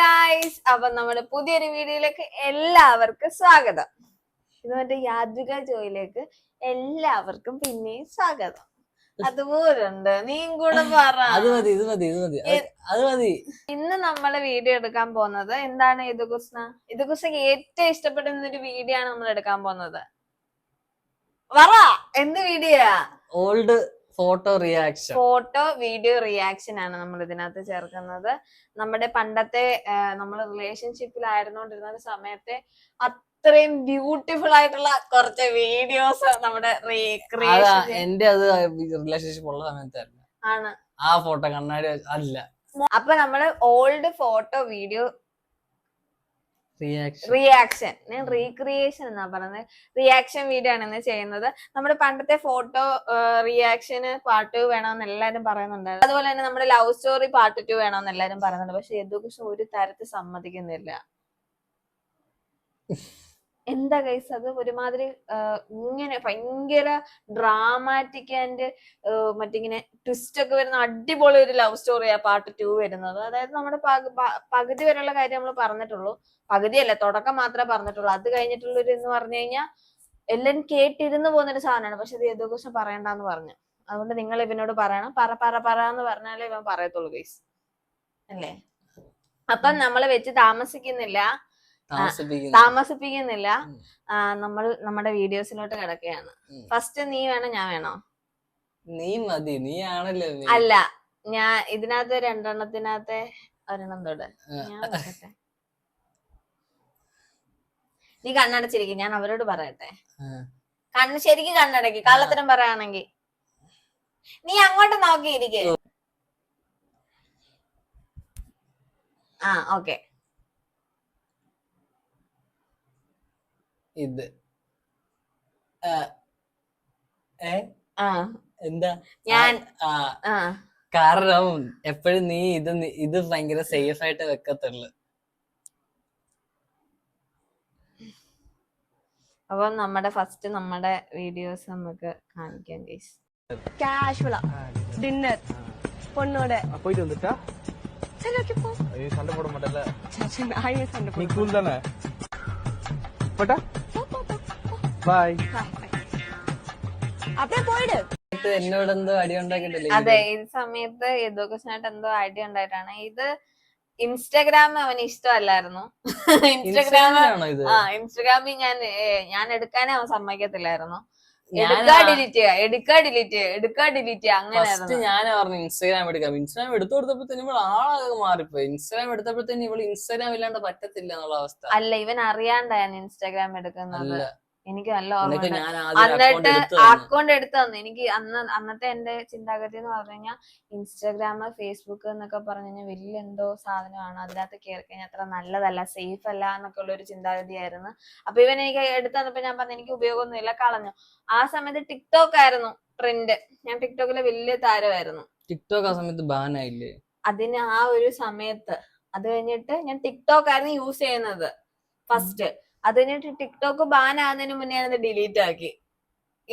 Guys, അപ്പൊ നമ്മുടെ പുതിയൊരു വീഡിയോയിലേക്ക് എല്ലാവർക്കും സ്വാഗതം. ഇത് മറ്റേ യാത്രിക ജോയിലേക്ക് എല്ലാവർക്കും പിന്നെയും സ്വാഗതം. അതുപോലുണ്ട്, നീയും കൂടെ പറ. ഇന്ന് നമ്മള് വീഡിയോ എടുക്കാൻ പോകുന്നത് എന്താണ്? ഇതുകുസ്നക്ക് ഏറ്റവും ഇഷ്ടപ്പെടുന്ന ഒരു വീഡിയോ ആണ് നമ്മൾ എടുക്കാൻ പോകുന്നത്. പറ, എന്ത് video? Old photo video reaction ആണ് നമ്മൾ ഇതിനകത്ത് ചേർക്കുന്നത്. നമ്മുടെ പണ്ടത്തെ നമ്മൾ റിലേഷൻഷിപ്പിലായിരുന്നോണ്ടിരുന്ന സമയത്തെ അത്രയും ബ്യൂട്ടിഫുൾ ആയിട്ടുള്ള കുറച്ച് വീഡിയോസ് നമ്മുടെ എന്റെ അത് റിലേഷൻഷിപ്പ് ഉള്ള സമയത്തായിരുന്നു ആണ്. ആ ഫോട്ടോ കണ്ണാടി അല്ല. അപ്പൊ നമ്മള് ഓൾഡ് ഫോട്ടോ വീഡിയോ റിയാക്ഷൻ, ഞാൻ റീക്രിയേഷൻ എന്നാ പറഞ്ഞത്. റിയാക്ഷൻ വീഡിയോ ആണ് ഇന്ന് ചെയ്യുന്നത്. നമ്മുടെ പണ്ടത്തെ ഫോട്ടോ റിയാക്ഷന് പാർട്ട് 2 വേണമെന്ന് എല്ലാരും പറയുന്നുണ്ടായിരുന്നു. അതുപോലെ തന്നെ നമ്മുടെ ലവ് സ്റ്റോറി പാർട്ട് 2 വേണമെന്ന് എല്ലാരും പറയുന്നുണ്ട്. പക്ഷെ യദുകുസ്ന ഒരു തരത്തിൽ സമ്മതിക്കുന്നില്ല. എന്താ ഗൈസ്, അത് ഒരുമാതിരി ഇങ്ങനെ ഭയങ്കര ഡ്രാമാറ്റിക് ആൻഡ് മറ്റിങ്ങനെ ട്വിസ്റ്റ് ഒക്കെ വരുന്ന അടിപൊളി ഒരു ലവ് സ്റ്റോറിയാ പാർട്ട് 2 വരുന്നത്. അതായത് നമ്മുടെ പകുതി വരെയുള്ള കാര്യം നമ്മൾ പറഞ്ഞിട്ടുള്ളൂ. പകുതിയല്ല, തുടക്കം മാത്രമേ പറഞ്ഞിട്ടുള്ളൂ. അത് കഴിഞ്ഞിട്ടുള്ളൊരു എന്ന് പറഞ്ഞു കഴിഞ്ഞാൽ എല്ലാരും കേട്ടിരുന്ന് പോകുന്നൊരു സാധനമാണ്. പക്ഷെ ഇത് യദുകുസ്ന പറയണ്ടെന്ന് പറഞ്ഞു. അതുകൊണ്ട് നിങ്ങൾ ഇവനോട് പറയണം, പറ എന്ന് പറഞ്ഞാലേ ഇവൻ പറയത്തുള്ളൂ ഗൈസ്, അല്ലേ? അപ്പം നമ്മള് വെച്ച് താമസിപ്പിക്കുന്നില്ല. നമ്മൾ നമ്മുടെ വീഡിയോസിലോട്ട് കിടക്കുകയാണ്. ഫസ്റ്റ് നീ വേണോ ഞാൻ വേണോ? നീ മതി, നീ ആണല്ലോ. അല്ല, ഞാൻ ഇതിനകത്ത് രണ്ടെണ്ണത്തിനകത്തെ ഒരെണ്ണം തൊട്. നീ കണ്ണടച്ചിരിക്കും, ഞാൻ അവരോട് പറയട്ടെ. ശരിക്കും കണ്ണടക്കി, കള്ളത്തരം പറയുകയാണെങ്കിൽ നീ അങ്ങോട്ട് നോക്കിയിരിക്കേ. ആ, ഓക്കെ. ഇത് എന്താ? ഞാൻ കാരണം എപ്പോഴും നീ ഇത് ഭയങ്കര സേഫ് ആയിട്ട് വെക്കത്തുള്ളു. അപ്പൊ നമ്മുടെ ഫസ്റ്റ് നമ്മുടെ വീഡിയോസ് നമുക്ക് കാണിക്കാം ഗൈസ്. കാഷ്വലാ ഡിന്നർ പൊണ്ണോടെ போயிட்டு வந்துட்டா. சரி ஓகே போ. ஐயோ சண்டை போட மாட்டல. சரி நாயே சண்டை நீ கூல் தானே? போடா. ബൈ. அப்படியே போயிடு. എന്നോട് എന്തോ അടി ഉണ്ടാക്കിട്ടില്ലേ? അതെ, ഈ സമയത്ത് യദുകുസ്നായിട്ട് എന്തോ അടി ഉണ്ടായിട്ടാണ്. ഇത് ഇൻസ്റ്റാഗ്രാം അവന് ഇഷ്ടമല്ലായിരുന്നു. ഇൻസ്റ്റാഗ്രാമിൽ ഞാൻ എടുക്കാനേ അവൻ സമ്മതിക്കത്തില്ലായിരുന്നു. എടുക്കാ ഡിലീറ്റ് അങ്ങനെ ഞാൻ പറഞ്ഞു ഇൻസ്റ്റാഗ്രാം എടുക്കാം. ഇൻസ്റ്റാഗ്രാം എടുത്തു കൊടുത്തപ്പോഴത്തേന് ഇവൾ ആളാകെ മാറിപ്പോയി. ഇൻസ്റ്റാഗ്രാം എടുത്തപ്പോഴത്തേന് ഇവള് ഇൻസ്റ്റാഗ്രാം ഇല്ലാണ്ട് പറ്റത്തില്ല എന്നുള്ള അവസ്ഥ. അല്ല, ഇവൻ അറിയാണ്ടാണ് ഇൻസ്റ്റാഗ്രാം എടുക്കുന്നത്. എനിക്ക് നല്ല ഓർമ്മ. എന്നിട്ട് അക്കൗണ്ട് എടുത്തു തന്നു. എനിക്ക് അന്നത്തെ എന്റെ ചിന്താഗതി എന്ന് പറഞ്ഞു കഴിഞ്ഞാൽ ഇൻസ്റ്റാഗ്രാം ഫേസ്ബുക്ക് എന്നൊക്കെ പറഞ്ഞു കഴിഞ്ഞാൽ വലിയ എന്തോ സാധനമാണ്, അതിനകത്ത് കയറി കഴിഞ്ഞാൽ അത്ര നല്ലതല്ല, സേഫ് അല്ല എന്നൊക്കെ ഉള്ള ഒരു ചിന്താഗതിയായിരുന്നു. അപ്പൊ ഇവൻ എനിക്ക് എടുത്തു തന്നപ്പോ ഞാൻ പറഞ്ഞു എനിക്ക് ഉപയോഗമൊന്നുമില്ല, കളഞ്ഞു. ആ സമയത്ത് ടിക്ടോക്ക് ആയിരുന്നു ട്രെൻഡ്. ഞാൻ ടിക്ടോക്കിലെ വലിയ താരമായിരുന്നു. ടിക്ടോക്ക് ആ സമയത്ത് ബാൻ ആയില്ലേ? അതിന് ആ ഒരു സമയത്ത്. അത് കഴിഞ്ഞിട്ട് ഞാൻ ടിക്ടോക്ക് ആയിരുന്നു യൂസ് ചെയ്യുന്നത് ഫസ്റ്റ്. അത് കഴിഞ്ഞിട്ട് ടിക്ടോക്ക് ബാൻ ആകുന്നതിന് മുന്നേ അത് ഡിലീറ്റ് ആക്കി.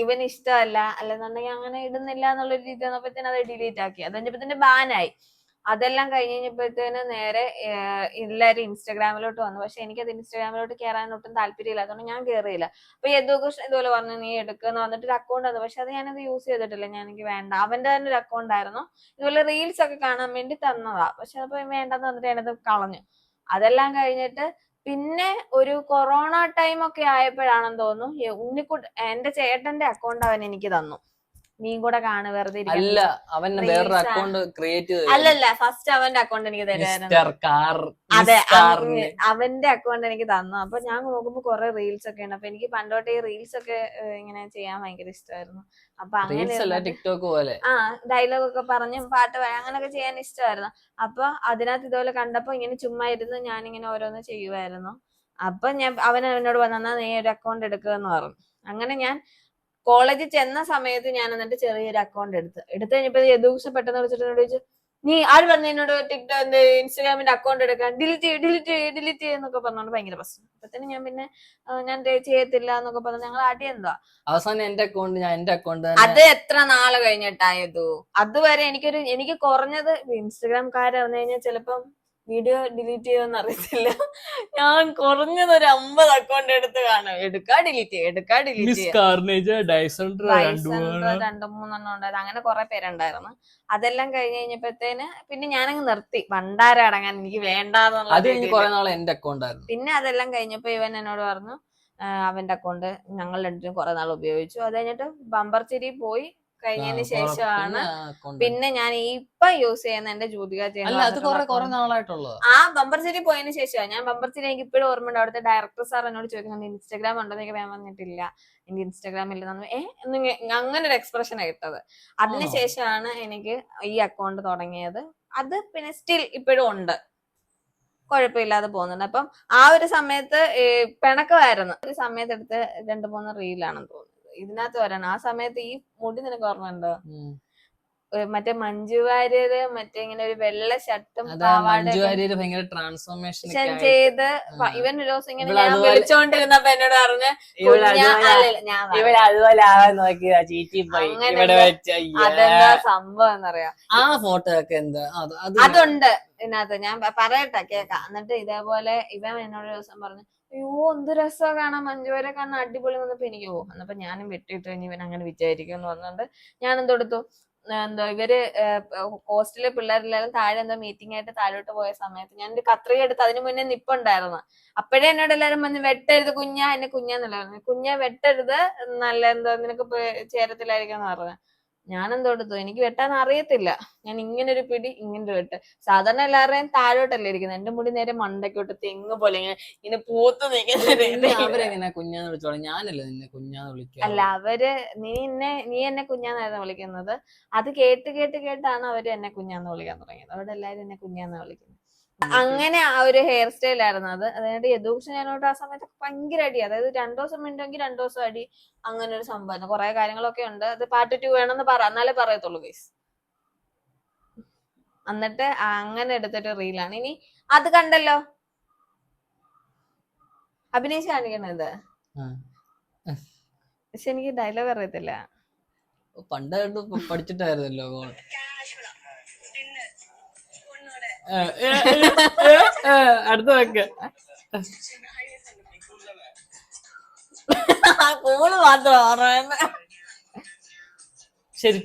ഇവന് ഇഷ്ടമല്ല, അല്ലെന്നുണ്ടെങ്കിൽ അങ്ങനെ ഇടുന്നില്ല എന്നുള്ളൊരു രീതി വന്നപ്പോഴത്തേനും അത് ഡിലീറ്റ് ആക്കി. അത് കഴിഞ്ഞപ്പോഴത്തേന് ബാനായി. അതെല്ലാം കഴിഞ്ഞപ്പോഴത്തേന് നേരെ എല്ലാവരും ഇൻസ്റ്റാഗ്രാമിലോട്ട് വന്നു. പക്ഷെ എനിക്കത് ഇൻസ്റ്റാഗ്രാമിലോട്ട് കയറാൻ ഒട്ടും താല്പര്യമില്ല, അതുകൊണ്ട് ഞാൻ കയറിയില്ല. അപ്പൊ യദുകുസ്ന ഇതുപോലെ പറഞ്ഞു നീ എടുക്കുന്ന വന്നിട്ട് ഒരു അക്കൗണ്ട് വന്നു. പക്ഷെ അത് ഞാനത് യൂസ് ചെയ്തിട്ടില്ല, എനിക്ക് വേണ്ട. അവന്റെ തന്നെ ഒരു അക്കൗണ്ട് ആയിരുന്നു, ഇതുപോലെ റീൽസ് ഒക്കെ കാണാൻ വേണ്ടി തന്നതാ. പക്ഷെ അപ്പൊ വേണ്ടെന്ന് വന്നിട്ട് ഞാനത് കളഞ്ഞു. അതെല്ലാം കഴിഞ്ഞിട്ട് പിന്നെ ഒരു കൊറോണ ടൈം ഒക്കെ ആയപ്പോഴാണെന്ന് തോന്നുന്നു ഉണ്ണിക്കുട്ട എന്റെ ചേട്ടന്റെ അക്കൗണ്ട് അവൻ എനിക്ക് തന്നു. നീ കൂടെ കാണു, വെറുതെ അല്ല, അവൻ വേറൊരു അക്കൗണ്ട് ക്രിയേറ്റ് ചെയ്തു. അല്ലല്ല, ഫസ്റ്റ് അവന്റെ അക്കൗണ്ട് എനിക്ക് തരായിരുന്നു. അതെ, അവന്റെ അക്കൗണ്ട് എനിക്ക് തന്നു. അപ്പൊ ഞാൻ നോക്കുമ്പോ കുറെ റീൽസ് ഒക്കെ ഉണ്ട്. അപ്പൊ എനിക്ക് പണ്ടോട്ടെ ഈ റീൽസ് ഒക്കെ ഇങ്ങനെ ചെയ്യാൻ ഭയങ്കര ഇഷ്ടമായിരുന്നു. അപ്പൊ അങ്ങനെ ടിക്ടോക്ക് പോലെ ഡയലോഗ് ഒക്കെ പറഞ്ഞ് പാട്ട് അങ്ങനെയൊക്കെ ചെയ്യാൻ ഇഷ്ടമായിരുന്നു. അപ്പൊ അതിനകത്ത് ഇതുപോലെ കണ്ടപ്പോ ഇങ്ങനെ ചുമ്മാ ഇരുന്ന് ഞാനിങ്ങനെ ഓരോന്ന് ചെയ്യുമായിരുന്നു. അപ്പൊ അവൻ എന്നോട് വന്നാ നീ ഒരു അക്കൗണ്ട് എടുക്കുക എന്ന് പറഞ്ഞു. അങ്ങനെ ഞാൻ കോളേജിൽ ചെന്ന സമയത്ത് ഞാൻ എന്നിട്ട് ചെറിയൊരു അക്കൗണ്ട് എടുത്ത് കഴിഞ്ഞപ്പോ യദുകുസ്ന പെട്ടെന്ന് വിളിച്ചിട്ട് എന്നോട് ചോദിച്ചു നീ ആര് പറഞ്ഞു എന്നോട് ടിക്ടോക്ക് ഇൻസ്റ്റാഗ്രാമിന്റെ അക്കൗണ്ട് എടുക്കാൻ, ഡിലീറ്റ് എന്നൊക്കെ പറഞ്ഞോണ്ട് ഭയങ്കര പ്രശ്നം. അപ്പത്തന്നെ ഞാൻ പിന്നെ ഞാൻ ചെയ്യത്തില്ല എന്നൊക്കെ പറഞ്ഞു ഞങ്ങൾ അടിയെന്താ. അവസാനം എന്റെ അക്കൗണ്ട് അത് എത്ര നാള് കഴിഞ്ഞിട്ടായതു? അതുവരെ എനിക്ക് കുറഞ്ഞത് ഇൻസ്റ്റാഗ്രാംകാർ അറിഞ്ഞു കഴിഞ്ഞാൽ ചിലപ്പം വീഡിയോ ഡിലീറ്റ് ചെയ്തെന്ന് അറിയത്തില്ല. ഞാൻ കുറഞ്ഞത് ഒരു 50 അക്കൗണ്ട് എടുത്ത് കാണും. എടുക്കാ ഡിലീറ്റ് മിസ് ചെയ്യാം. കാർണേജ്, ഡൈസൻഡർ, രണ്ടു മൂന്നെണ്ണം ഉണ്ടായിരുന്നു. അങ്ങനെ കുറെ പേരുണ്ടായിരുന്നു. അതെല്ലാം കഴിഞ്ഞ് കഴിഞ്ഞപ്പോഴത്തേന് പിന്നെ ഞാനങ്ങ് നിർത്തി. ഭണ്ടാരം അടങ്ങാൻ എനിക്ക് വേണ്ടാന്നുള്ള അത് കഴിഞ്ഞ് കുറെ നാളെ എന്റെ അക്കൗണ്ട് ആയിരുന്നു. പിന്നെ അതെല്ലാം കഴിഞ്ഞപ്പോ ഇവൻ എന്നോട് പറഞ്ഞു അവന്റെ അക്കൗണ്ട് ഞങ്ങൾ രണ്ടും കുറെ നാൾ ഉപയോഗിച്ചു. അത് കഴിഞ്ഞിട്ട് ബമ്പർ ചിരി പോയി കഴിഞ്ഞതിന് ശേഷമാണ് പിന്നെ ഞാൻ ഇപ്പൊ യൂസ് ചെയ്യുന്ന എന്റെ ജ്യോതിക നാളായിട്ടുള്ളത്. ആ ബമ്പർ ചിരി പോയതിനു ശേഷമാണ്. ഞാൻ ബമ്പർ ചിരി എനിക്ക് ഇപ്പോഴും ഓർമ്മയുണ്ട്. അവിടുത്തെ ഡയറക്ടർ സാർ എന്നോട് ചോദിക്കുന്നുണ്ട് ഇൻസ്റ്റാഗ്രാം ഉണ്ടോ എന്നൊക്കെ ഞാൻ പറഞ്ഞിട്ടില്ല. എനിക്ക് ഇൻസ്റ്റാഗ്രാം ഇല്ലെന്നു. അങ്ങനെ ഒരു എക്സ്പ്രഷൻ കിട്ടത്. അതിനുശേഷമാണ് എനിക്ക് ഈ അക്കൗണ്ട് തുടങ്ങിയത്. അത് പിന്നെ സ്റ്റിൽ ഇപ്പോഴും ഉണ്ട്, കുഴപ്പമില്ലാതെ പോകുന്നുണ്ട്. അപ്പം ആ ഒരു സമയത്ത് പിണക്കമായിരുന്നു. ഒരു സമയത്ത് എടുത്ത് 2-3 റീലാണെന്ന് തോന്നുന്നത്. ഇതിനകത്ത് വരണം. ആ സമയത്ത് ഈ മുടി നിനക്ക് ഓർമ്മയുണ്ടോ? മറ്റേ മഞ്ജു വാര്യര് മറ്റേ ഇങ്ങനെ ഒരു വെള്ള ഷർട്ടും ഭയങ്കര ട്രാൻസ്ഫോർമേഷൻ ചെയ്ത് ഇവൻ ഒരു ദിവസം ഇങ്ങനെ ഞാൻ വിളിച്ചോണ്ടിരുന്നപ്പോ എന്നോട് പറഞ്ഞ് അതുപോലെ ആവാൻ നോക്കിയതാ, ചീറ്റി പോയി. അതെന്താ സംഭവം എന്നറിയാം. ആ ഫോട്ടോ ഒക്കെ എന്താ അതുണ്ട് ഇതിനകത്ത്. ഞാൻ പറയട്ടെ, കേക്കാം. എന്നിട്ട് ഇതേപോലെ ഇവൻ എന്നോട് ഒരു ദിവസം പറഞ്ഞു അയ്യോ എന്ത് രസമാണ് കാണാൻ, മഞ്ജുവരെ കാണാൻ അടിപൊളി വന്നപ്പോ എനിക്ക് എന്നപ്പോ ഞാനും വെട്ടിയിട്ട് കഴിഞ്ഞ് ഇവൻ അങ്ങനെ വിചാരിക്കും എന്ന് പറഞ്ഞുകൊണ്ട് ഞാൻ എന്തെടുത്തു, എന്തോ ഇവര് ഹോസ്റ്റലിലെ പിള്ളേരെല്ലാരും താഴെ എന്തോ മീറ്റിംഗ് ആയിട്ട് താഴോട്ട് പോയ സമയത്ത് ഞാൻ ഒരു കത്രിക എടുത്ത് അതിന് മുന്നേ നിപ്പുണ്ടായിരുന്നു. അപ്പോഴേ എന്നോട് എല്ലാരും വന്ന് വെട്ടരുത് കുഞ്ഞാ, എന്നെ കുഞ്ഞാന്നല്ല പറഞ്ഞു. കുഞ്ഞാ വെട്ടരുത്, നല്ല എന്തോ നിനക്ക് ചേരത്തിലായിരിക്കും എന്ന് പറഞ്ഞു. ഞാനെന്തോ എടുത്തു, എനിക്ക് വെട്ടാൻ അറിയത്തില്ല. ഞാൻ ഇങ്ങനൊരു പിടി ഇങ്ങനൊരു വെട്ട്. സാധാരണ എല്ലാവരുടെയും താഴോട്ടല്ലേ ഇരിക്കുന്നത്, എന്റെ മുടി നേരെ മണ്ടയ്ക്കോട്ട് തെങ്ങ് പോലെ ഇങ്ങനെ പൂത്ത് അവരെങ്ങനെ കുഞ്ഞാന്ന് വിളിച്ചോളാം? ഞാനല്ലേ നിന്നെ കുഞ്ഞാന്ന് വിളിക്കുക? അല്ല, അവര് നീ എന്നെ കുഞ്ഞാന്നായിരുന്നു വിളിക്കുന്നത്. അത് കേട്ടാണ് അവര് എന്നെ കുഞ്ഞാന്ന് വിളിക്കാൻ തുടങ്ങിയത്. അവിടെ എല്ലാരും എന്നെ കുഞ്ഞാന്ന് വിളിക്കുന്നത്. അങ്ങനെ ആ ഒരു ഹെയർ സ്റ്റൈൽ ആയിരുന്നു അത്. അതായത് യദൂഷൻ ഞാനോട്ട് ആ സമയത്ത് ഭയങ്കര അടി. അതായത് 2 ദിവസം മിണ്ടെങ്കിൽ 2 ദിവസം അടി. അങ്ങനെ ഒരു സംഭവം. കുറെ കാര്യങ്ങളൊക്കെ ഉണ്ട്. അത് പാർട്ട് 2 വേണമെന്ന് എന്നാലേ പറയത്തുള്ളൂ ഗൈസ്. എന്നിട്ട് അങ്ങനെ എടുത്തിട്ട് റീലാണ്. ഇനി അത് കണ്ടല്ലോ, അഭിനയിച്ച് കാണിക്കണത്. പക്ഷെ എനിക്ക് ഡയലോഗ് അറിയത്തില്ല. പണ്ട് പഠിച്ചിട്ടായിരുന്നല്ലോ. അടുത്ത വെക്ക കൂള് മാത്രം. ശരി.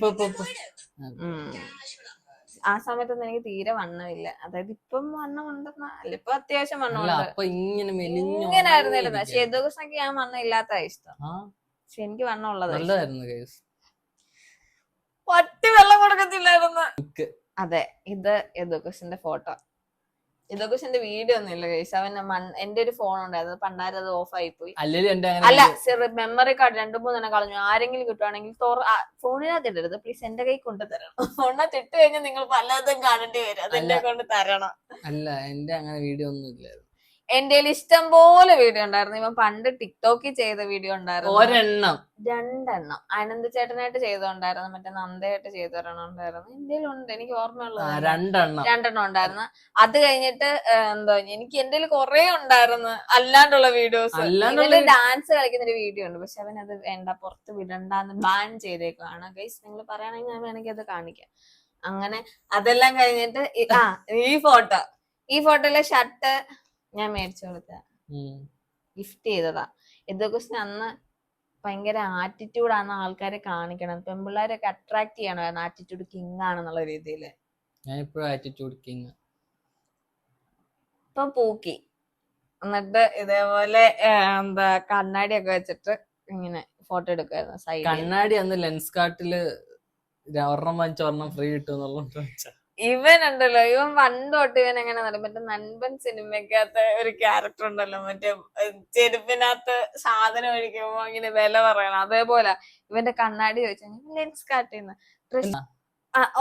ആ സമയത്തൊന്നും എനിക്ക് തീരെ വണ്ണമില്ല. അതായത് ഇപ്പം വണ്ണം ഉണ്ടെന്ന അല്ല, ഇപ്പൊ അത്യാവശ്യം വണ്ണമുണ്ട്. ഇങ്ങനെ ആയിരുന്നില്ല. പക്ഷെ യദുകൃഷ്ണക്ക് ഞാൻ വണ്ണം ഇല്ലാത്ത ഇഷ്ടം. പക്ഷെ എനിക്ക് വണ്ണം ഉള്ളത് പട്ടി വെള്ളം കൊടുക്കത്തില്ലായിരുന്നു. അതെ, ഇത് യദുകൃഷ്ണന്റെ ഫോട്ടോ. യദുകൃഷ്ണന്റെ വീഡിയോ ഒന്നും ഇല്ല ഗൈസ്. അവൻ എന്റെ ഒരു ഫോൺ ഉണ്ടായിരുന്നു, പണ്ടാരം അത് ഓഫ് ആയി പോയി. അല്ല, മെമ്മറി കാർഡ് 2-3 കളഞ്ഞു. ആരെങ്കിലും കിട്ടുവാണെങ്കിൽ ഫോണിനകത്ത് ഇടരുത് പ്ലീസ്, എന്റെ കൈ കൊണ്ട് തരണം. ഫോണിനകത്ത് ഇട്ട് കഴിഞ്ഞാൽ നിങ്ങൾ പലതും കാണേണ്ടി വരും. അതെന്നെ കൊണ്ട് തരണം. അല്ല, എന്റെ അങ്ങനെ വീഡിയോ ഒന്നും ഇല്ലായിരുന്നു. എന്റെ ഇഷ്ടം പോലെ വീഡിയോ ഉണ്ടായിരുന്നു. ഇവൻ പണ്ട് ടിക്ടോക്കിൽ ചെയ്ത വീഡിയോ ഉണ്ടായിരുന്നു. 2 അനന്ത് ചേട്ടനായിട്ട് ചെയ്തോണ്ടായിരുന്നു, മറ്റേ നന്ദയായിട്ട് ചെയ്തൊരെണ്ണം ഉണ്ടായിരുന്നു. എന്റെ ഉണ്ട്, എനിക്ക് ഓർമ്മയുള്ളത് 2 ഉണ്ടായിരുന്നു. അത് കഴിഞ്ഞിട്ട് എന്തോ എനിക്ക് എന്റെ കുറെ ഉണ്ടായിരുന്നു അല്ലാണ്ടുള്ള വീഡിയോസ്. ഡാൻസ് കളിക്കുന്ന ഒരു വീഡിയോ ഉണ്ട്, പക്ഷെ അവൻ അത് വേണ്ട, പുറത്ത് വിടണ്ടെന്ന് ബാൻ ചെയ്തേക്കാണ് ഗൈസ്. നിങ്ങൾ പറയുകയാണെങ്കിൽ ഞാൻ വേണമെങ്കിൽ അത് കാണിക്കാം. അങ്ങനെ അതെല്ലാം കഴിഞ്ഞിട്ട് ഈ ഫോട്ടോയിലെ ഷർട്ട് ഞാൻ മേടിച്ചു കൊടുത്ത, ഗിഫ്റ്റ് ചെയ്തതാ. യദുകൃഷ്ണൻ അന്ന് ഭയങ്കര ആറ്റിറ്റ്യൂഡാണ്, ആൾക്കാരെ കാണിക്കണം, പെൺപിള്ളേരൊക്കെ അട്രാക്ട് ചെയ്യണം, ആറ്റിറ്റ്യൂഡ് കിങ് ആണെന്നുള്ള രീതിയില്. ഇപ്പൊ പൂക്കി. എന്നിട്ട് ഇതേപോലെ എന്താ കണ്ണാടിയൊക്കെ വെച്ചിട്ട് ഇങ്ങനെ ഫോട്ടോ എടുക്കുമായിരുന്നു. സൈഡ് കണ്ണാടി അന്ന് ലെൻസ് കാർട്ടില് 1 വാങ്ങിച്ച ഫ്രീ കിട്ടും. ഇവൻ ഉണ്ടല്ലോ, ഇവൻ പണ്ട് തൊട്ട് ഇവൻ എങ്ങനെ മറ്റേ നൻപൻ സിനിമക്കകത്ത് ഒരു ക്യാരക്ടർ ഉണ്ടല്ലോ, മറ്റേ ചെരുപ്പിനകത്ത് സാധനം ഒഴിക്കുമ്പോ ഇങ്ങനെ വില പറയണം. അതേപോലെ ഇവന്റെ കണ്ണാടി ചോദിച്ചു ലെൻസ് കാട്ടിന്ന്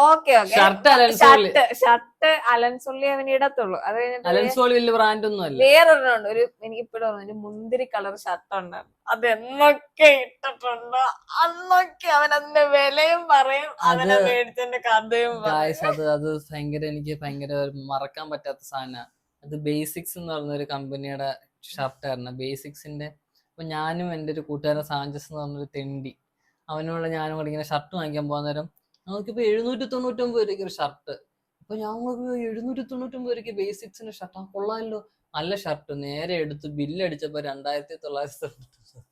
ഓക്കെ ഷർട്ട് അലൻസൊള്ളി അവന് ഇടത്തുള്ളൂ. അത് കഴിഞ്ഞിട്ട് വേറൊരെണ്ണുണ്ട്, എനിക്ക് ഇപ്പോഴും ഒരു മുന്തിരി കളർ ഷർട്ട് ഉണ്ടായിരുന്നു. അതെന്നൊക്കെ ഇട്ടിട്ടുണ്ടോ അന്നൊക്കെ അവൻ അതിന്റെ വിലയും പറയും, അവനെ മേടിച്ചതിന്റെ കഥയും അത് എനിക്ക് ഭയങ്കര മറക്കാൻ പറ്റാത്ത സാധന. അത് ബേസിക്സ് എന്ന് പറഞ്ഞ ഒരു കമ്പനിയുടെ ഷർട്ടായിരുന്നു. ബേസിക്സിന്റെ അപ്പൊ ഞാനും എന്റെ ഒരു കൂട്ടുകാരൻ സാഞ്ചസ് എന്ന് പറഞ്ഞൊരു തെണ്ടി, അവനോട് ഞാനും കൂടെ ഇങ്ങനെ ഷർട്ട് വാങ്ങിക്കാൻ പോകുന്ന നേരം നമുക്കിപ്പോ 799 രൂപയ്ക്ക് ഒരു ഷർട്ട്. അപ്പൊ ഞാൻ 799 ബേസിക്സിന്റെ ഷർട്ട് കൊള്ളാമല്ലോ, നല്ല ഷർട്ട്. നേരെ എടുത്ത് ബില്ലടിച്ചപ്പോ 2999.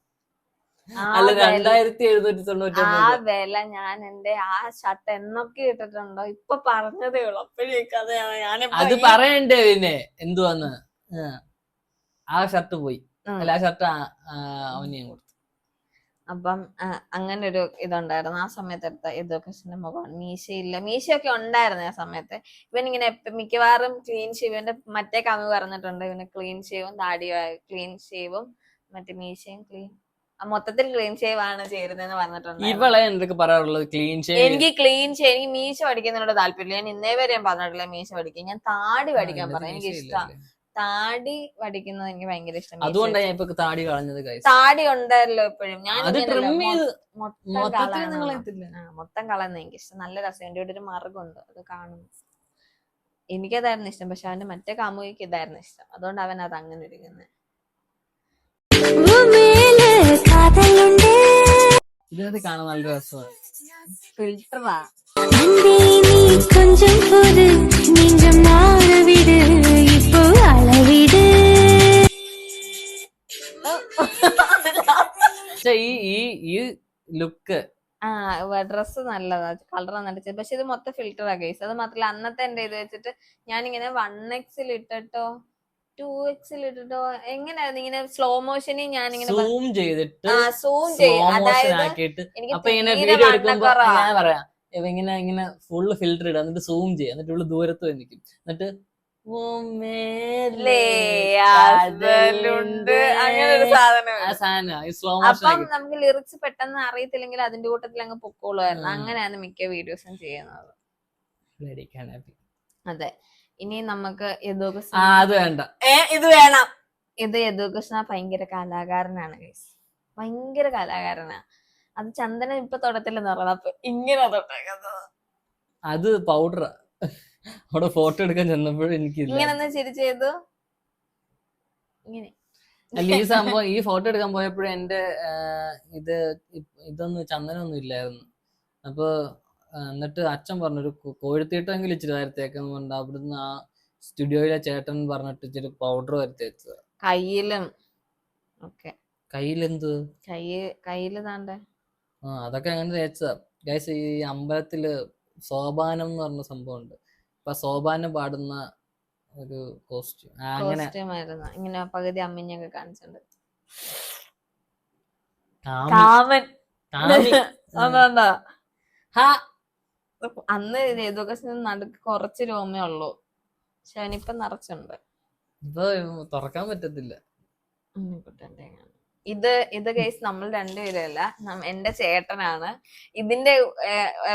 ആ അല്ല വില 2799. ആ വില ഞാൻ എന്റെ ആ ഷർട്ട് എന്നൊക്കെ ഇട്ടിട്ടുണ്ടോ ഇപ്പൊ പറഞ്ഞതേ ഉള്ളു. അപ്പോഴേക്കത് ഞാനിപ്പോ അത് പറയണ്ടേ പിന്നെ എന്തുവാന്ന്. ആ ഷർട്ട് പോയി. അല്ല ആ ഷർട്ട് അവനെയും കൊടുത്തു. അപ്പം അങ്ങനെ ഒരു ഇതുണ്ടായിരുന്നു ആ സമയത്ത് എടുത്ത എഡ്യൂക്കേഷന്റെ മുഖം. മീശയൊക്കെ ഉണ്ടായിരുന്നു ആ സമയത്ത്. ഇവനിങ്ങനെ മിക്കവാറും ക്ലീൻ ഷേവ്, ഇവന്റെ മറ്റേ കമ്മി പറഞ്ഞിട്ടുണ്ട്, ഇവന് ക്ലീൻ ഷേവും ക്ലീൻ ഷേവും മറ്റേ മീശയും മൊത്തത്തിൽ ക്ലീൻ ഷേവ് ആണ് ചേരുന്നതെന്ന് പറഞ്ഞിട്ടുണ്ട്. ഇവളെ എന്തൊക്കെ പറയാറുള്ളത് ക്ലീൻ ഷേവ്. എനിക്ക് ക്ലീൻ ഷേവ്, എനിക്ക് മീശ പഠിക്കുന്നതിനോട് താല്പര്യമില്ല. ഞാൻ ഇന്നേ വരെ ഞാൻ പറഞ്ഞിട്ടില്ല മീശ പഠിക്കും. ഞാൻ താടി പഠിക്കാൻ പറഞ്ഞു. എനിക്ക് ഇഷ്ടം താടി പഠിക്കുന്നത്, എനിക്ക് ഭയങ്കര ഇഷ്ടം. അതുകൊണ്ടാണ് ഞാൻ ഇപ്പൊ താടി കളഞ്ഞത്. താടി ഉണ്ടല്ലോ ഇപ്പോഴും. ഞാൻ മൊത്തം കളയുന്ന എനിക്ക് ഇഷ്ടം. നല്ല രസം. എന്റെ ഇവിടെ ഒരു മറുകുണ്ട്, അത് കാണുന്നു. എനിക്കതായിരുന്നു ഇഷ്ടം. പക്ഷെ അവന്റെ മറ്റേ കാമുകിക്ക് ഇതായിരുന്നു ഇഷ്ടം. അതുകൊണ്ട് അവൻ അത് അങ്ങനെ ഇരിക്കുന്നത്. ഇതത് കാണാൻ നല്ല രസമാണ്. ഫിൽറ്ററാ. ഈ ലുക്ക് ഡ്രസ്സ് നല്ലതാ, കളർ നല്ലത്. പക്ഷെ ഇത് മൊത്തം ഫിൽറ്ററാ ഗൈസ്. അത് മാത്രല്ല അന്നത്തെ എന്റെ ഇത് വെച്ചിട്ട് ഞാനിങ്ങനെ 1x ഇട്ടിട്ടോ 2x ഇട്ടിട്ടോ എങ്ങനെയായിരുന്നു ഇങ്ങനെ സ്ലോ മോഷനിൽ ഞാനിങ്ങനെ സൂം ചെയ്തിട്ട് സൂം ചെയ്യും. അതായത് അപ്പൊ ഇങ്ങനെ വീഡിയോ എടുക്കുമ്പോ ഞാൻ പറയാം ഇങ്ങനെ ഫുള്ള് ഫിൽറ്റർ ഇടുക, എന്നിട്ട് സൂം ചെയ്യാം, എന്നിട്ട് ഉള്ള ദൂരത്ത് പോയി നിൽക്കും, എന്നിട്ട് അങ്ങനെ ഒരു സാധനം. അപ്പം നമുക്ക് ലിറിക്സ് പെട്ടെന്ന് അറിയത്തില്ലെങ്കിൽ അതിന്റെ കൂട്ടത്തിൽ അങ്ങ് പൊക്കോളുമായിരുന്നു. അങ്ങനെയാണ് മിക്ക വീഡിയോസും ചെയ്യുന്നത്. അതെ. ഇനി നമുക്ക് അത് വേണ്ട, ഇത് വേണം. ഇത് യദുകൃഷ്ണ ഭയങ്കര കലാകാരനാണ് ഗൈസ്, ഭയങ്കര കലാകാരനാ. അത് ചന്ദനം ഇപ്പൊ തൊടത്തില്ലെന്ന് പറഞ്ഞത്. അപ്പൊ ഇങ്ങനെ തൊട്ടേക്കുന്നത് അത് പൗഡറാ. അവിടെ ഫോട്ടോ എടുക്കാൻ ചെന്നപ്പോഴും എനിക്ക് ഇങ്ങനെ ചിരിച്ചു ചെയ്തു ഇങ്ങനെ. അല്ല ഈ സംഭവം ഈ ഫോട്ടോ എടുക്കാൻ പോയപ്പോഴും എന്റെ ഇതൊന്നും ചന്ദനൊന്നും ഇല്ലായിരുന്നു. അപ്പൊ എന്നിട്ട് അച്ഛൻ പറഞ്ഞൊരു കോഴിത്തീട്ടെങ്കിലും ഇച്ചിരി വരത്തേക്കെന്ന് പറഞ്ഞിട്ട് അവിടുന്ന് ആ സ്റ്റുഡിയോയിലെ ചേട്ടൻ പറഞ്ഞിട്ട് ഇച്ചിരി പൗഡർ വരത്തേച്ചത് കയ്യിലും ഒക്കെ. കയ്യിലെന്ത് കയ്യില് താണ്ടെ അതൊക്കെ അങ്ങനെ തേച്ചതാ ഗൈസ്. ഈ അമ്പലത്തില് സോപാനം എന്ന് പറഞ്ഞ സംഭവം ഉണ്ട്. അപ്പൊ സോപാനം പാടുന്ന ഒരു കോസ്റ്റ്യൂം ആയിരുന്നു. ഇങ്ങനെ പകുതി അമ്മിഞ്ഞൊക്കെ കാണിച്ചിട്ടുണ്ട്. കാമൻ. അന്ന് ഇതൊക്കെ നടുക്ക് കുറച്ച് രോമേ ഉള്ളൂ. പക്ഷെ അവനിപ്പൊ നിറച്ചുണ്ട്. ഇപ്പൊ തുറക്കാൻ പറ്റത്തില്ല. ഇത് കേസ് നമ്മൾ രണ്ടുപേരല്ല, എന്റെ ചേട്ടനാണ്. ഇതിന്റെ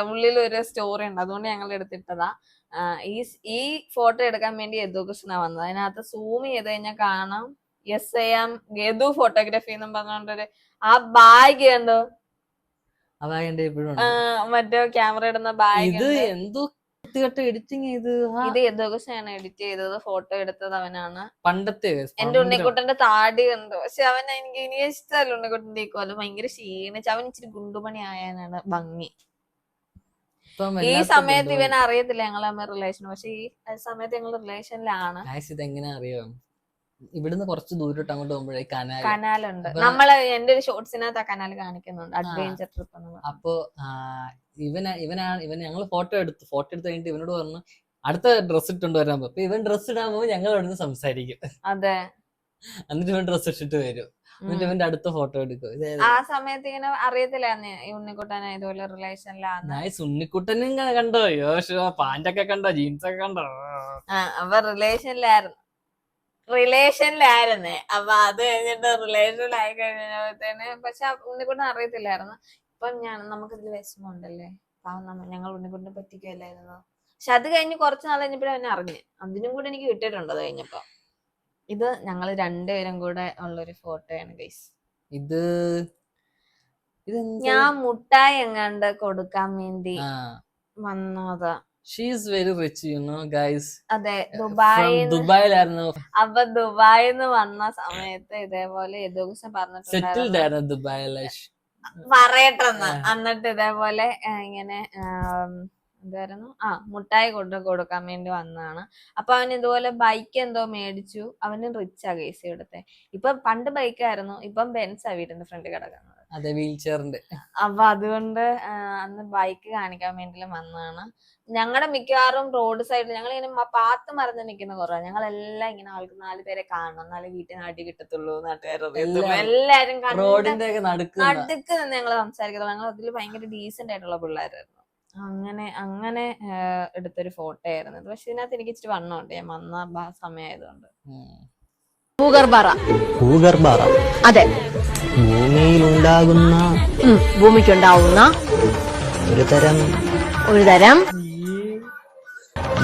ഉള്ളിൽ ഒരു സ്റ്റോറി ഉണ്ട്, അതുകൊണ്ട് ഞങ്ങൾ എടുത്തിട്ടതാ. ഈ ഫോട്ടോ എടുക്കാൻ വേണ്ടി യദുകൃഷ്ണ വന്നത്. അതിനകത്ത് സൂം ചെയ്ത് കഴിഞ്ഞാൽ കാണാം SIM യദു ഫോട്ടോഗ്രാഫി എന്നും പറഞ്ഞോണ്ടൊരു ആ ബാഗ് കണ്ടോ, മറ്റേ ക്യാമറ ഇടുന്ന ബാഗ്. എഡിറ്റിംഗ് ചെയ്ത് ഇത് യദുകൃഷ്ണയാണ് എഡിറ്റ് ചെയ്തത്. ഫോട്ടോ എടുത്തത് അവനാണ്. പണ്ടത്തെ എന്റെ ഉണ്ണിക്കുട്ടന്റെ താടി കണ്ടു. പക്ഷെ അവൻ എനിക്ക് ഇനി ഇഷ്ടമല്ല ഉണ്ണിക്കുട്ടന്റെ ഇക്കോലം. ഭയങ്കര ക്ഷീണിച്ച് അവൻ ഇച്ചിരി ഗുണ്ടുമണി ആയാനാണ് ഭംഗി. ഈ സമയത്ത് ഇവൻ അറിയത്തില്ല ഞങ്ങൾ തമ്മിൽ റിലേഷൻ. പക്ഷെ ഈ സമയത്ത് ഞങ്ങൾ റിലേഷനിലാണ്. ഇതെങ്ങനെ അറിയാം? ഇവിടുന്ന് കുറച്ച് ദൂരോട്ട് അങ്ങോട്ട് പോകുമ്പോഴേ കനാലുണ്ട്. നമ്മള് എന്റെ ഒരു ഷോർട്സിനകത്ത് ആ കനാൽ കാണിക്കുന്നുണ്ട്, അഡ്വഞ്ചർ ട്രിപ്പ് എന്ന്. അപ്പൊ ഇവൻ ഞങ്ങൾ ഫോട്ടോ എടുത്ത് കഴിഞ്ഞിട്ട് ഇവനോട് പറഞ്ഞു അടുത്ത ഡ്രസ് ഇട്ടുകൊണ്ട് വരാൻ. അപ്പൊ ഇവൻ ഡ്രസ് ഇടാൻ പോകുമ്പോൾ ഞങ്ങൾ ഇവിടുന്ന് സംസാരിക്കും. അതെ. എന്നിട്ട് ഇവൻ ഡ്രസ് ഇട്ടിട്ട് വരും, എന്നിട്ട് ഇവന്റെ അടുത്ത ഫോട്ടോ എടുക്കും. ആ സമയത്ത് ഇങ്ങനെ അറിയത്തില്ലാന്ന് ഉണ്ണിക്കുട്ടനെ ഇതുപോലെ റിലേഷനിലാണ്. ഉണ്ണിക്കുട്ടനും കണ്ടോ പാന്റൊക്കെ കണ്ടോ ജീൻസ് ഒക്കെ കണ്ടോ. അപ്പൊ റിലേഷനിലായിരുന്നു. അപ്പൊ അത് കഴിഞ്ഞിട്ട് റിലേഷനിലായി കഴിഞ്ഞപ്പോഴത്തേന് പക്ഷെ ഉണ്ണിക്കുട്ടൻ അറിയത്തില്ലായിരുന്നു. ഇപ്പൊ നമുക്കിതിൽ വിഷമമുണ്ടല്ലേ, ഞങ്ങൾ ഉണ്ണിക്കുട്ടിനെ പറ്റിക്കുമല്ലായിരുന്നു. പക്ഷെ അത് കഴിഞ്ഞ് കുറച്ച് നാൾ കഴിഞ്ഞപ്പോഴും അവനെ അറിഞ്ഞ്. അതിനും കൂടെ എനിക്ക് കിട്ടിയിട്ടുണ്ട് അത് കഴിഞ്ഞപ്പോ. ഇത് ഞങ്ങൾ രണ്ടുപേരും കൂടെ ഉള്ളൊരു ഫോട്ടോയാണ് ഗൈസ്. ഇത് ഞാൻ മുട്ടായി എങ്ങാണ്ട് കൊടുക്കാൻ വേണ്ടി വന്നതാ. She is very rich, you know, guys. അതെ, ദുബായിലായിരുന്നു. അപ്പൊ ദുബായിന്ന് വന്ന സമയത്ത് ഇതേപോലെ യദുകൃഷ്ണൻ പറഞ്ഞിട്ടുണ്ടായിരുന്നു ദുബായിലെ പറയട്ടെന്ന്. എന്നിട്ട് ഇതേപോലെ ഇങ്ങനെ എന്തായിരുന്നു മുട്ടായി കൊടുക്കാൻ വേണ്ടി വന്നതാണ്. അപ്പൊ അവൻ ഇതുപോലെ ബൈക്ക് എന്തോ മേടിച്ചു. അവന് റിച്ചാ കേസ് ഇവിടുത്തെ. ഇപ്പൊ പണ്ട് ബൈക്കായിരുന്നു, ഇപ്പം ബെൻസാ വീടിന്റെ ഫ്രണ്ടിൽ കിടക്കുന്നത്. അതെ, വീൽ ചെയറിന്റെ. അപ്പൊ അതുകൊണ്ട് അന്ന് ബൈക്ക് കാണിക്കാൻ വേണ്ടി വന്നതാണ്. ഞങ്ങളുടെ മിക്കവാറും റോഡ് സൈഡിൽ ഞങ്ങൾ ഇങ്ങനെ പാത്ത് മറന്ന് നിൽക്കുന്ന കുറവാണ്. ഞങ്ങളെല്ലാം ഇങ്ങനെ ആൾക്ക് 4 പേരെ കാണണം, എന്നാലേ വീട്ടിൽ നിന്ന് അടി കിട്ടത്തുള്ളൂ, എല്ലാരും റോഡിന്റെ ഒക്കെ നടുക്ക് നിന്ന് ഞങ്ങള് സംസാരിക്കത്തുള്ളൂ. ഞങ്ങൾ അതിൽ ഭയങ്കര ഡീസന്റ് ആയിട്ടുള്ള പിള്ളേരായിരുന്നു. അങ്ങനെ എടുത്തൊരു ഫോട്ടോ ആയിരുന്നു ഇത്. പക്ഷെ ഇതിനകത്ത് എനിക്ക് ഇച്ചിരി വണ്ണമുണ്ട്, ഞാൻ വന്ന സമയമായതുകൊണ്ട്. ഭൂഗർഭ അതെ, ഭൂമിക്കുണ്ടാവുന്ന ഒരു തരം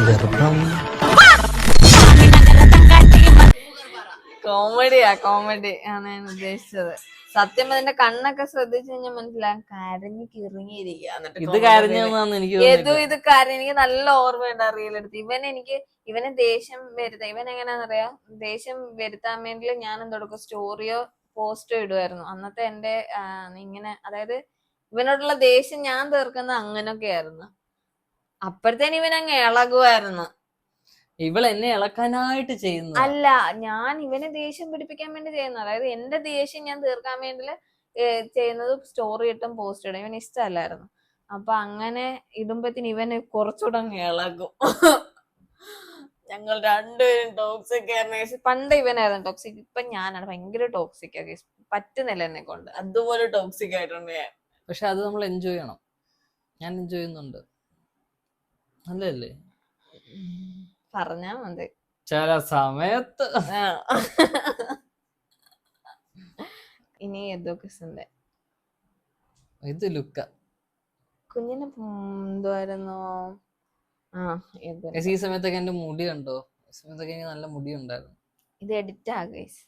ഗർഭം. കോമഡി ആണ് ഞാൻ ഉദ്ദേശിച്ചത്. സത്യം അതിന്റെ കണ്ണൊക്കെ ശ്രദ്ധിച്ചു കഴിഞ്ഞാൽ മനസ്സിലാകും കരഞ്ഞു കിറങ്ങിയിരിക്കുക. ഇത് കരഞ്ഞാന്ന് എനിക്ക് ഇത് കരഞ്ഞ് എനിക്ക് നല്ല ഓർമ്മയുണ്ട് റീലെടുത്ത്. ഇവനെ ദേഷ്യം വരുത്താൻ, ഇവൻ എങ്ങനെയാന്നറിയാം, ദേഷ്യം വരുത്താൻ വേണ്ടി ഞാൻ എന്തെടുക്കും സ്റ്റോറിയോ പോസ്റ്റോ ഇടുമായിരുന്നു. അന്നത്തെ എന്റെ ഇങ്ങനെ, അതായത് ഇവനോടുള്ള ദേഷ്യം ഞാൻ തീർക്കുന്ന അങ്ങനൊക്കെ ആയിരുന്നു. അപ്പോഴത്തേന് ഇവൻ അങ്ങ് ഇളകുമായിരുന്നു. ഇവൾ എന്നെ ഇളക്കാനായിട്ട് ചെയ്യുന്നു. അല്ല, ഞാൻ ഇവനെ ദേഷ്യം പിടിപ്പിക്കാൻ വേണ്ടി ചെയ്യുന്നത്. അതായത് എന്റെ ദേഷ്യം ഞാൻ തീർക്കാൻ വേണ്ടി ചെയ്യുന്നത് സ്റ്റോറി ഇട്ടും പോസ്റ്റ് ഇടും. ഇവന് ഇഷ്ടമല്ലായിരുന്നു. അപ്പൊ അങ്ങനെ ഇടുമ്പത്തിന് ഇവന് കുറച്ചുകൂടെ അങ്ങ് ഇളകും. ഞങ്ങൾ രണ്ടുപേരും ടോക്സിക് ആയിരുന്നു. പണ്ട് ഇവനായിരുന്നു ടോക്സിക്, ഇപ്പൊ ഞാനാണ് ഭയങ്കര ടോക്സിക് ആക്കി. പറ്റുന്നില്ല എന്നെ കൊണ്ട്, അതുപോലെ ടോക്സിക് ആയിട്ടുണ്ട് ഞാൻ. പക്ഷെ അത് നമ്മൾ എൻജോയ് ചെയ്യണം. ഞാൻ എൻജോയ് ചെയ്യുന്നുണ്ട്. അല്ലേ പറഞ്ഞാ മതി ചില സമയത്ത്. ഇനി എദോക്കസിന്റെ ഇത് ലുക്ക കുഞ്ഞിന് എന്തുവായിരുന്നു. ഈ സമയത്തൊക്കെ എന്റെ മുടി കണ്ടോ? ഈ സമയത്തൊക്കെ എനിക്ക് നല്ല മുടി ഉണ്ടായിരുന്നു. ഇത് എഡിറ്റ് ആകേസ്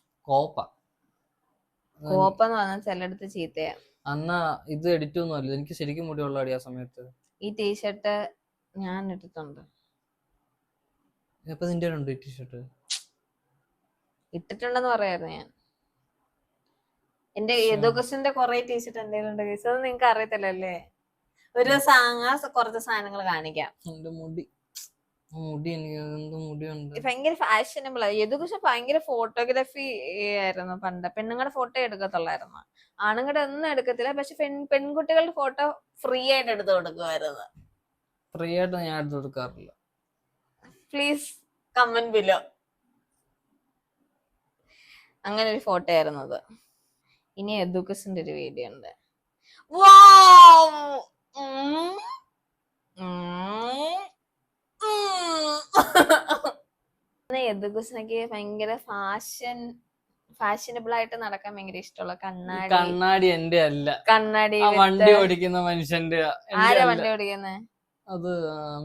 കോപ്പെന്ന് പറഞ്ഞാൽ ചിലടത്ത് ചീത്തയാ. അന്നാ ഇത് എഡിറ്റ് ഒന്നും അല്ല, എനിക്ക് ശരിക്കും മുടി ഉള്ളടി ആ സമയത്ത്. ഈ ടീഷർട്ട് ഞാൻ ഇട്ടിട്ടുണ്ട്. ഇപ്പൊ നിന്റെ ഉണ്ട് ഈ ടീഷർട്ട് ഇട്ടിട്ടുണ്ടെന്ന് പറയായിരുന്നു ഞാൻ. എന്റെ എദോക്കസിന്റെ കുറെ ടീഷർട്ട് എന്തെങ്കിലും കേസ്, അത് നിങ്ങക്ക് അറിയത്തില്ലല്ലേ. ഒരു കുറച്ച് സാധനങ്ങൾ കാണിക്കാം. എന്റെ മുടി എനിക്ക് എന്ത് മുടിയുണ്ട്. ഭയങ്കര ഫാഷനബിൾ ആയി. എദോക്കസ് ഭയങ്കര ഫോട്ടോഗ്രാഫി ആയിരുന്നു പണ്ട്. പെണ്ണുങ്ങളുടെ ഫോട്ടോ എടുക്കത്തുള്ളായിരുന്നു, ആണുങ്ങളുടെ ഒന്നും എടുക്കത്തില്ല. പക്ഷെ പെൺകുട്ടികളുടെ ഫോട്ടോ ഫ്രീ ആയിട്ട് എടുത്തു കൊടുക്കുമായിരുന്നു. ഫ്രീ ആയിട്ട് ഞാൻ എടുത്തു കൊടുക്കാറില്ല. Please comment below. അങ്ങനെ ഒരു ഫോട്ടോ ആയിരുന്നു അത്. ഇനി എദുക്കസിന്റെ ഒരു വീഡിയോ ഉണ്ട്. എദുക്കസിനൊക്കെ ഭയങ്കര ഫാഷനബിൾ ആയിട്ട് നടക്കാൻ ഭയങ്കര ഇഷ്ടമുള്ള കണ്ണാടി എന്റെ അല്ല, കണ്ണാടി വണ്ടി ഓടിക്കുന്ന മനുഷ്യന്റെ. ആരാ വണ്ടി ഓടിക്കുന്നേ? അത്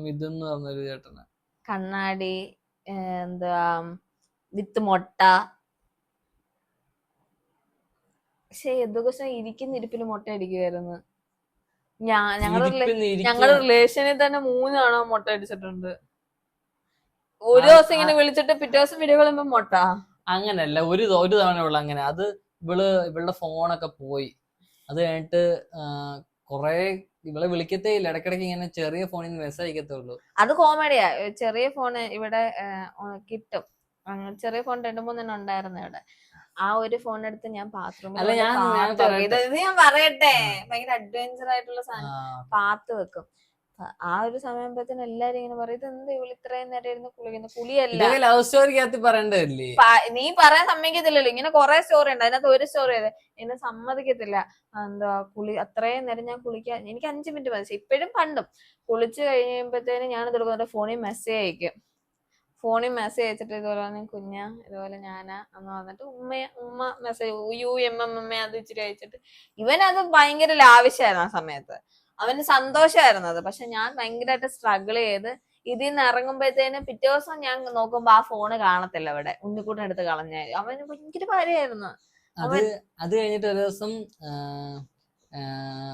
മിഥുൻ എന്ന് പറഞ്ഞൊരു ചേട്ടന്. കണ്ണാടി എന്താ വിത്ത് മുട്ട. പക്ഷെ എദുക്കസിനെ ഇരിക്കുന്ന ഇരിപ്പിൽ മുട്ട അടിക്കുമായിരുന്നു. ഞങ്ങളുടെ റിലേഷനിൽ തന്നെ 3 തവണ മുട്ട അടിച്ചിട്ടുണ്ട്. ഒരു ദിവസം ഇങ്ങനെ വിളിച്ചിട്ട് പിറ്റേ ദിവസം വീഡിയോ കളുമ്പോ മുട്ട. അങ്ങനല്ല, ഒരു തവണ ഉള്ള അങ്ങനെ. അത് ഇവളുടെ ഫോണൊക്കെ പോയി. അത് കഴിഞ്ഞിട്ട് കൊറേ ഇവളെ വിളിക്കത്തേ ഇല്ല. ഇടക്കിടക്ക് ഇങ്ങനെ ചെറിയ ഫോണിൽ നിന്ന് മെസ്സേജ് അയക്കത്തുള്ളൂ. അത് കോമഡിയാ. ചെറിയ ഫോണ് ഇവിടെ കിട്ടും. ചെറിയ ഫോൺ 2-3 ഉണ്ടായിരുന്നു ഇവിടെ. ആ ഒരു ഫോൺ എടുത്ത് ഞാൻ ബാത്റൂമിൽ ഞാൻ പറയട്ടെ, ഭയങ്കര അഡ്വഞ്ചർ ആയിട്ടുള്ള സാധനം പാത്ത് വെക്കും. ആ ഒരു സമയത്തിന് എല്ലാരും ഇങ്ങനെ പറയും, ഇതെന്ത് ഇവള് ഇത്രയും നേരം ഇരുന്ന് കുളിക്കുന്നു. കുളിയല്ല, ലവ് സ്റ്റോറിക്കകത്ത് പറയണ്ടല്ലേ. നീ പറയാൻ സമ്മതിക്കത്തില്ലല്ലോ. ഇങ്ങനെ കുറെ സ്റ്റോറി ഉണ്ട്, അതിനകത്ത് ഒരു സ്റ്റോറി അതെ എന്നെ സമ്മതിക്കത്തില്ല. എന്താ അത്രയും നേരം ഞാൻ കുളിക്കാൻ എനിക്ക് 5 മിനിറ്റ് മതി. ഇപ്പോഴും പണ്ടും കുളിച്ച് കഴിയുമ്പോഴത്തേനും ഞാൻ എടുക്കുന്നത് ഫോണിൽ മെസ്സേജ് അയക്കും. ഫോണിൽ മെസ്സേജ് അയച്ചിട്ട് ഇതുപോലെ കുഞ്ഞ ഇതുപോലെ ഞാനാ എന്ന് പറഞ്ഞിട്ട് ഉമ്മ മെസ്സേജ് UMM അത് ഇച്ചിരി അയച്ചിട്ട്. ഇവനത് ഭയങ്കര ലാവിശായിരുന്നു ആ സമയത്ത്. അവന് സന്തോഷമായിരുന്നു അത്. പക്ഷെ ഞാൻ ഭയങ്കരമായിട്ട് സ്ട്രഗിൾ ചെയ്ത് ഇതിൽ നിന്ന് ഇറങ്ങുമ്പോഴത്തേനും പിറ്റേ ദിവസം ഞാൻ നോക്കുമ്പോ ആ ഫോണ് കാണത്തില്ല അവിടെ. ഉണ്ണിക്കൂട്ടൻ എടുത്ത് കളഞ്ഞാൽ അവന് ഭയങ്കര ഭാര്യയായിരുന്നു. അത് കഴിഞ്ഞിട്ട് ഒരു ദിവസം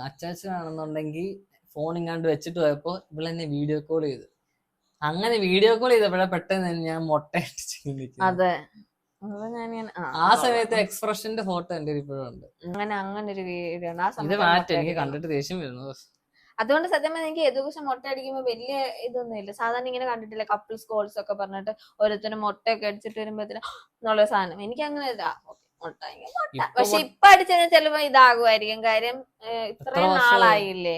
അച്ചാച്ചനാണെന്നുണ്ടെങ്കിൽ ഫോൺ ഇങ്ങാണ്ട് വെച്ചിട്ട് പോയപ്പോ ഇവളെന്നെ വീഡിയോ കോൾ ചെയ്തു. അങ്ങനെ വീഡിയോ കോൾ ചെയ്തപ്പോഴേ പെട്ടെന്ന് ഞാൻ മുട്ടയിട്ട് ചിന്തിക്കും. അതെ, ആ സമയത്ത് എക്സ്പ്രഷന്റെ ഫോട്ടോ എന്റെ ഇപ്പോഴും ഉണ്ട്. അങ്ങനെ ഒരു വീഡിയോ ഉണ്ട്. ഇത് മാറ്റം എനിക്ക് കണ്ടിട്ട് ദേഷ്യം വരുന്നു. അതുകൊണ്ട് സത്യം പറഞ്ഞാൽ എനിക്ക് എഡ്യൂക്കേഷൻ മുട്ട അടിക്കുമ്പോ വലിയ ഇതൊന്നും ഇല്ല. സാധാരണ ഇങ്ങനെ കണ്ടിട്ടില്ല കപ്പിൾസ് കോൾസ് ഒക്കെ പറഞ്ഞിട്ട് ഓരോരുത്തരും മുട്ടയൊക്കെ അടിച്ചിട്ട് വരുമ്പോഴത്തേനും എന്നുള്ള സാധനം. എനിക്ക് അങ്ങനെ മുട്ട മുട്ട. പക്ഷെ ഇപ്പൊ അടിച്ചാൽ ചിലപ്പോ ഇതാകുമായിരിക്കും. കാര്യം ഇത്രയും നാളായില്ലേ.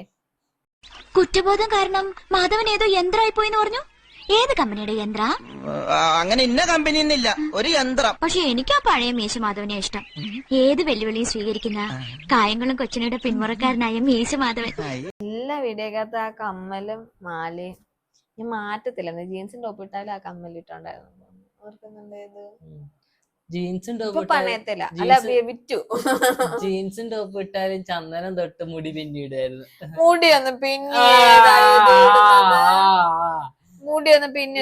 കുറ്റബോധം കാരണം മാധവൻ ഏതോ യന്ത്രമായി പോയിന്ന് പറഞ്ഞു. ഏത് കമ്പനിയുടെ യന്ത്ര? അങ്ങനെ ഇന്ന കമ്പനി ഒന്നില്ല, ഒരു യന്ത്രം. പക്ഷെ എനിക്ക് ആ പഴയ മീശ മാധവനെ ഇഷ്ടം. ഏത് വെല്ലുവിളിയും സ്വീകരിക്കുന്ന കായംകുളം കൊച്ചിനയുടെ പിന്മുറക്കാരനായ മീശ മാധവൻ. എല്ലാ വീഡിയോക്കകത്ത് ആ കമ്മലും മാലയും ഞാൻ മാറ്റത്തില്ല. ജീൻസിന്റെ ടോപ്പ് ഇട്ടാലും ആ കമ്മൽ ഇട്ടുണ്ടായിരുന്നു. ഓർക്കുന്നുണ്ടേത് ജീൻസും ഇപ്പൊ ടോപ്പ് പണയത്തില്ല. അല്ല വിറ്റു. ജീൻസും ടോപ്പ് ഇട്ടാലും ചന്ദനം തൊട്ട് മുടി പിന്നീടായിരുന്നു. മുടി ഒന്ന് പിന്നെ മുടി ഒന്ന് പിന്നെ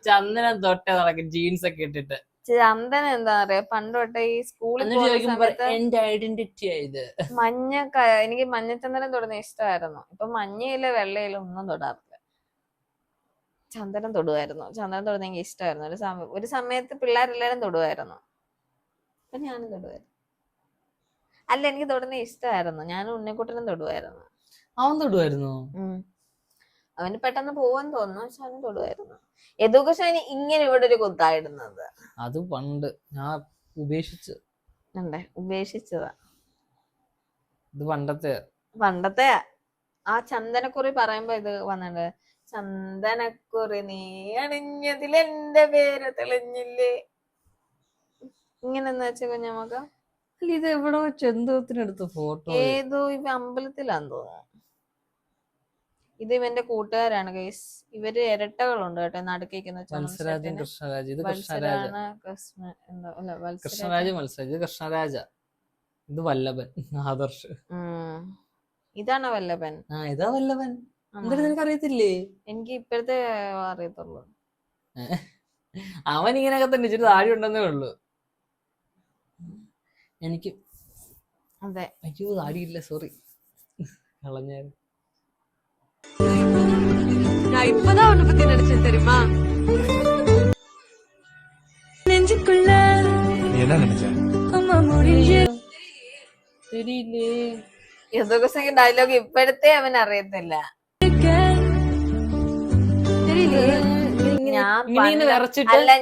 ചന്ദനം തൊട്ടേ നടക്കും ജീൻസ് ഒക്കെ ഇട്ടിട്ട്. ചന്ദനം എന്താ പറയാ പണ്ട് തൊട്ടേ ഈ സ്കൂളിൽ പോകുന്ന സമയത്ത് എന്റെ ഐഡന്റിറ്റി ആയത് മഞ്ഞ. എനിക്ക് മഞ്ഞച്ചന്ദനം തൊടുന്ന ഇഷ്ടമായിരുന്നു. ഇപ്പൊ മഞ്ഞയില വെള്ളയില ഒന്നും തൊടാറില്ല. ചന്ദനം തൊടുമായിരുന്നു. ചന്ദനം തൊടുന്ന എനിക്ക് ഇഷ്ടമായിരുന്നു. ഒരു സമയത്ത് പിള്ളേരെല്ലാരും തൊടുമായിരുന്നു. അപ്പൊ ഞാനും തൊടുമായിരുന്നു. അല്ല എനിക്ക് തൊടുന്ന ഇഷ്ടമായിരുന്നു. ഞാനും ഉണ്ണിക്കുട്ടനും തൊടുമായിരുന്നു. അവൻ തൊടുമായിരുന്നു. അവന് പെട്ടെന്ന് പോവാന്ന് തോന്നുന്നു. പക്ഷെ അവന് തൊടുമായിരുന്നു. എഡ്യൂക്കേഷൻ ഇങ്ങനെ ഇവിടെ ഒരു കുത്തായിടുന്നത് അത് പണ്ട് ഞാൻ ഉപേക്ഷിച്ചതാ. ഇത് പണ്ടത്തെ ആ ചന്ദനക്കുറി പറയുമ്പോ ഇത് വന്നിട്ട് ചന്ദനക്കുറി നീ അണിഞ്ഞതിൽ എന്റെ പേര് തെളിഞ്ഞില്ലേ. ഇങ്ങനെന്ന് വെച്ച കുഞ്ഞമ്മക്ക് ഇത് എവിടെ വെച്ച് എന്തോത്തിനെടുത്ത ഫോട്ടോ? ഏതോ ഇവ അമ്പലത്തിലാന്ന് തോന്നുന്നു. ഇത് ഇവന്റെ കൂട്ടുകാരാണ് ഗൈസ്. ഇവര് ഇരട്ടകളുണ്ട് കേട്ടോ. നടുക്കുന്ന മത്സരാജൻ കൃഷ്ണരാജ്. ഇത് കൃഷ്ണരാജ. ഇത് വല്ലഭൻ ആദർശ്. ഇതാണ് വല്ലഭൻ. ഇതാ വല്ലഭൻ. എന്തായാലും നിനക്ക് അറിയത്തില്ലേ? എനിക്ക് ഇപ്പോഴത്തെ അറിയത്തുള്ളൂ. അവൻ ഇങ്ങനെയൊക്കെ തന്നെ ഇച്ചിരി താടി ഉണ്ടെന്നേ ഉള്ളു. എനിക്ക് അതെ. അയ്യോ താടിയില്ല, സോറി, കളഞ്ഞായിരുന്നു. நான் இப்பதான் உன்னை பத்தி நினைச்சேன் தெரியுமா? நெஞ்சுக்குள்ள என்ன நினைச்ச? அம்மா முடிஞ்ச ശരിയില്ലേ? ഏതൊക്കെ ഡയലോഗ് ഇപ്പോഴത്തെ അവൻ അറിയത്തില്ല.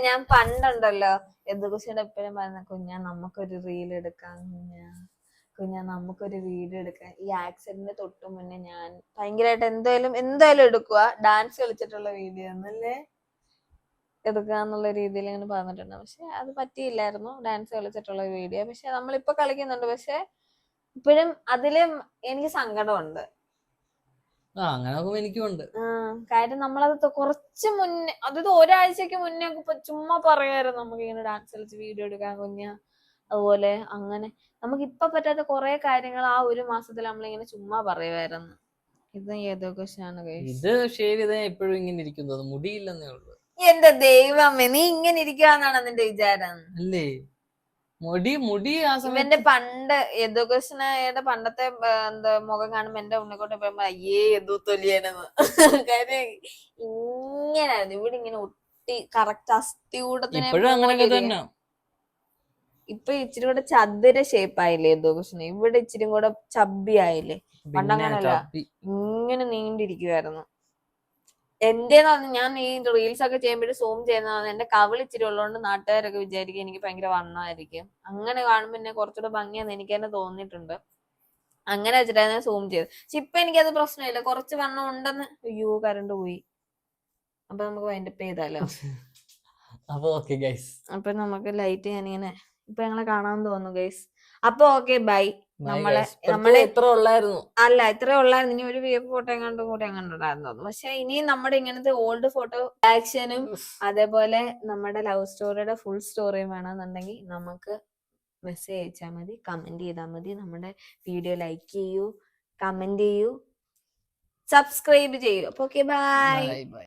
ഞാൻ പണ്ടുണ്ടല്ലോ എതുകുശിയുടെ എപ്പോഴും പറഞ്ഞ കുഞ്ഞാ നമുക്കൊരു റീൽ എടുക്കാം, കുഞ്ഞാ നമുക്കൊരു വീഡിയോ എടുക്കാം. ഈ ആക്സിഡന്റിന് തൊട്ട് മുന്നേ ഞാൻ ഭയങ്കരമായിട്ട് എന്തായാലും എടുക്കുക, ഡാൻസ് കളിച്ചിട്ടുള്ള വീഡിയോ ഒന്നല്ലേ എടുക്കാന്നുള്ള രീതിയിൽ ഇങ്ങനെ പറഞ്ഞിട്ടുണ്ട്. പക്ഷെ അത് പറ്റിയില്ലായിരുന്നു, ഡാൻസ് കളിച്ചിട്ടുള്ള വീഡിയോ. പക്ഷെ നമ്മളിപ്പൊ കളിക്കുന്നുണ്ട്. പക്ഷെ ഇപ്പോഴും അതില് എനിക്ക് സങ്കടമുണ്ട്. എനിക്കുണ്ട്. കാര്യം നമ്മളത് കുറച്ച് മുന്നേ, അതായത് ഒരാഴ്ചക്ക് മുന്നേ ചുമ്മാ പറയായിരുന്നു നമുക്ക് ഇങ്ങനെ ഡാൻസ് കളിച്ച് വീഡിയോ എടുക്കാൻ കുഞ്ഞാ, അതുപോലെ അങ്ങനെ നമുക്ക് ഇപ്പൊ പറ്റാത്ത കുറെ കാര്യങ്ങൾ ആ ഒരു മാസത്തിൽ നമ്മളിങ്ങനെ ചുമ്മാ പറയുമായിരുന്നു. ഇത് ഏതൊക്കെ ഇത് ഷേവ് ചെയ്താൽ എപ്പോഴും ഇങ്ങനെ ഇരിക്കുന്നത്, മുടിയില്ലെന്നേ ഉള്ളൂ. എന്റെ ദൈവമേ, നീ ഇങ്ങനെ ഇരിക്കാന്നാണ് നിന്റെ വിചാരം അല്ലേ? മുടി ആ ഇവന്റെ പണ്ട് എദുകൃഷ്ണയുടെ പണ്ടത്തെ എന്താ മുഖം കാണുമ്പോ എന്റെ ഉണ്ണിക്കോട്ടെ പറയുമ്പോ അയ്യേ എന്തോ തൊലിയാനെന്ന്. കാര്യം ഇങ്ങനായിരുന്നു. ഇവിടെ ഇങ്ങനെ ഒട്ടി കറക്റ്റ് അസ്ഥികൂടത്തിനെ. ഇപ്പൊ ഇച്ചിരി കൂടെ ചതുര ഷേപ്പ് ആയില്ലേ എദുകൃഷ്ണൻ? ഇവിടെ ഇച്ചിരി കൂടെ ചബ്ബി ആയില്ലേ? പണ്ടങ്ങനല്ല, ഇങ്ങനെ നീണ്ടിരിക്കുവായിരുന്നു. എന്റേന്ന് പറഞ്ഞാൽ ഞാൻ ഈ റീൽസ് ഒക്കെ ചെയ്യുമ്പോഴും സൂം ചെയ്യുന്നതാണ്. എന്റെ കവിൾ ഇച്ചിരി ഉള്ളതുകൊണ്ട് നാട്ടുകാരൊക്കെ വിചാരിക്കും എനിക്ക് ഭയങ്കര വണ്ണമായിരിക്കും. അങ്ങനെ കാണുമ്പോ എന്നെ കുറച്ചുകൂടെ ഭംഗിയാന്ന് എനിക്ക് തന്നെ തോന്നിയിട്ടുണ്ട്. അങ്ങനെ വെച്ചിട്ടാണ് ഞാൻ സൂം ചെയ്തത്. പക്ഷെ ഇപ്പൊ എനിക്കത് പ്രശ്നമില്ല, കുറച്ച് വണ്ണം ഉണ്ടെന്ന്. അയ്യോ കറണ്ട് പോയി. അപ്പൊ നമുക്ക് വൈൻഡപ്പ് ചെയ്താലോ? അപ്പൊ നമുക്ക് ലൈറ്റ് ഞാനിങ്ങനെ ഇപ്പൊ ഞങ്ങളെ കാണാൻ തോന്നുന്നു ഗൈസ്. അപ്പൊ ഓക്കെ ബൈ. നമ്മളെ ഇത്ര ഉള്ളായിരുന്നു. അല്ല ഇത്ര ഉള്ളായിരുന്നു. ഇനി ഒരു വിയപ്പ് ഫോട്ടോ എങ്ങാണ്ടും കൂടെ എങ്ങാണ്ടുണ്ടായിരുന്നു. പക്ഷെ ഇനിയും നമ്മുടെ ഇങ്ങനത്തെ ഓൾഡ് ഫോട്ടോ ആക്ഷനും അതേപോലെ നമ്മുടെ ലവ് സ്റ്റോറിയുടെ ഫുൾ സ്റ്റോറിയും വേണമെന്നുണ്ടെങ്കിൽ നമുക്ക് മെസ്സേജ് അയച്ചാൽ മതി, കമന്റ് ചെയ്താൽ മതി. നമ്മുടെ വീഡിയോ ലൈക്ക് ചെയ്യൂ, കമന്റ് ചെയ്യൂ, സബ്സ്ക്രൈബ് ചെയ്യൂ. അപ്പൊ ഓക്കെ ബൈ.